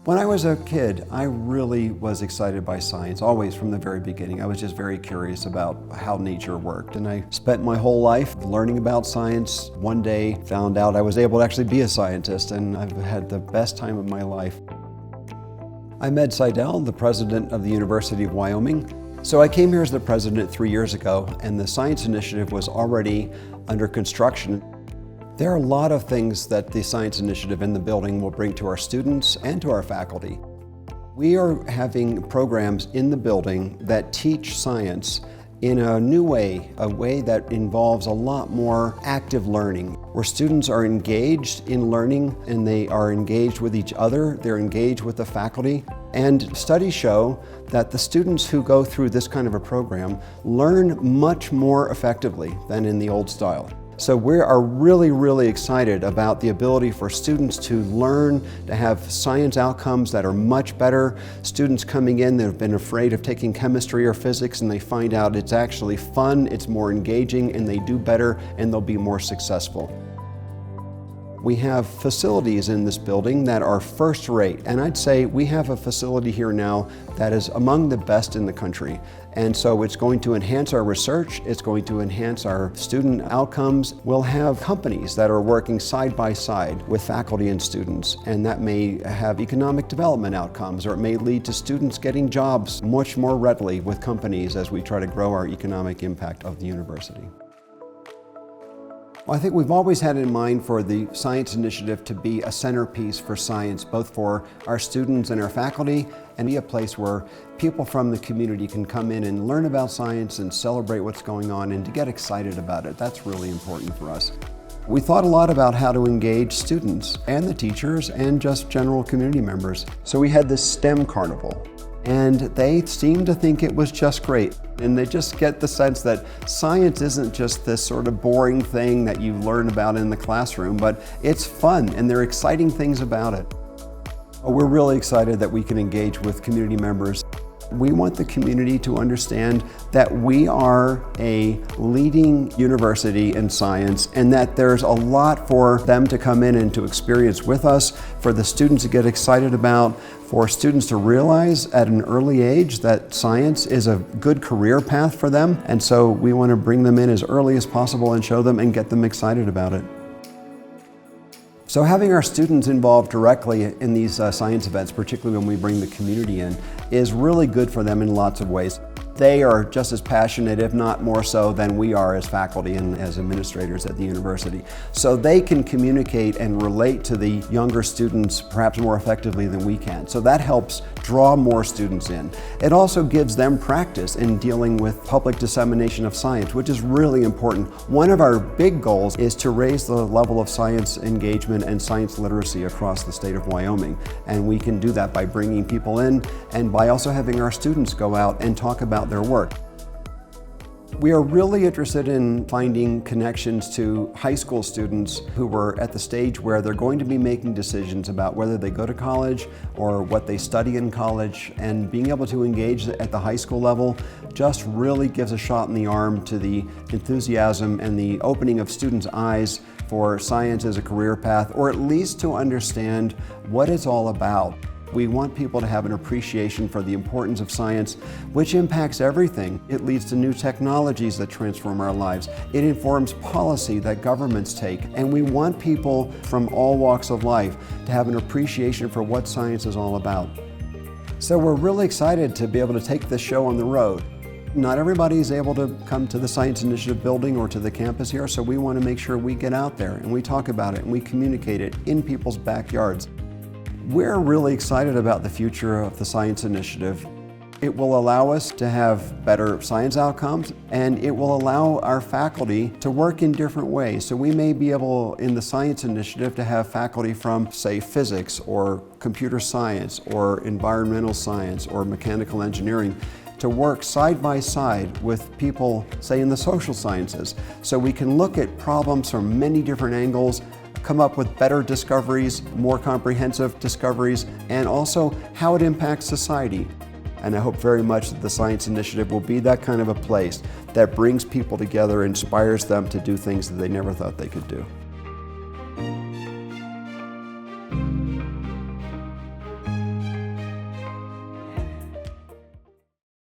When I was a kid, I really was excited by science, always from the very beginning. I was just very curious about how nature worked, and I spent my whole life learning about science. One day, found out I was able to actually be a scientist, and I've had the best time of my life. I'm Ed Seidel, the president of the University of Wyoming. So I came here as the president 3 years ago, and the science initiative was already under construction. There are a lot of things that the Science Initiative in the building will bring to our students and to our faculty. We are having programs in the building that teach science in a new way, a way that involves a lot more active learning, where students are engaged in learning and they are engaged with each other, they're engaged with the faculty. And studies show that the students who go through this kind of a program learn much more effectively than in the old style. So we are really excited about the ability for students to learn, to have science outcomes that are much better. Students coming in that have been afraid of taking chemistry or physics, and they find out it's actually fun, it's more engaging, and they do better, and they'll be more successful. We have facilities in this building that are first rate, and I'd say we have a facility here now that is among the best in the country. And so it's going to enhance our research, it's going to enhance our student outcomes. We'll have companies that are working side by side with faculty and students, and that may have economic development outcomes, or it may lead to students getting jobs much more readily with companies as we try to grow our economic impact of the university. Well, I think we've always had in mind for the Science Initiative to be a centerpiece for science, both for our students and our faculty, and be a place where people from the community can come in and learn about science and celebrate what's going on and to get excited about it. That's really important for us. We thought a lot about how to engage students and the teachers and just general community members. So we had this STEM Carnival, and they seemed to think it was just great. And they just get the sense that science isn't just this sort of boring thing that you learn about in the classroom, but it's fun and there are exciting things about it. We're really excited that we can engage with community members. We want the community to understand that we are a leading university in science and that there's a lot for them to come in and to experience with us, for the students to get excited about, for students to realize at an early age that science is a good career path for them. And so we want to bring them in as early as possible and show them and get them excited about it. So having our students involved directly in these science events, particularly when we bring the community in, is really good for them in lots of ways. They are just as passionate, if not more so, than we are as faculty and as administrators at the university. So they can communicate and relate to the younger students perhaps more effectively than we can. So that helps draw more students in. It also gives them practice in dealing with public dissemination of science, which is really important. One of our big goals is to raise the level of science engagement and science literacy across the state of Wyoming. And we can do that by bringing people in and by also having our students go out and talk about their work. We are really interested in finding connections to high school students who were at the stage where they're going to be making decisions about whether they go to college or what they study in college, and being able to engage at the high school level just really gives a shot in the arm to the enthusiasm and the opening of students' eyes for science as a career path, or at least to understand what it's all about. We want people to have an appreciation for the importance of science, which impacts everything. It leads to new technologies that transform our lives. It informs policy that governments take. And we want people from all walks of life to have an appreciation for what science is all about. So we're really excited to be able to take this show on the road. Not everybody is able to come to the Science Initiative building or to the campus here, so we want to make sure we get out there and we talk about it and we communicate it in people's backyards. We're really excited about the future of the Science Initiative. It will allow us to have better science outcomes, and it will allow our faculty to work in different ways. So we may be able, in the Science Initiative, to have faculty from, say, physics or computer science or environmental science or mechanical engineering to work side by side with people, say, in the social sciences. So we can look at problems from many different angles, come up with better discoveries, more comprehensive discoveries, and also how it impacts society. And I hope very much that the Science Initiative will be that kind of a place that brings people together, inspires them to do things that they never thought they could do.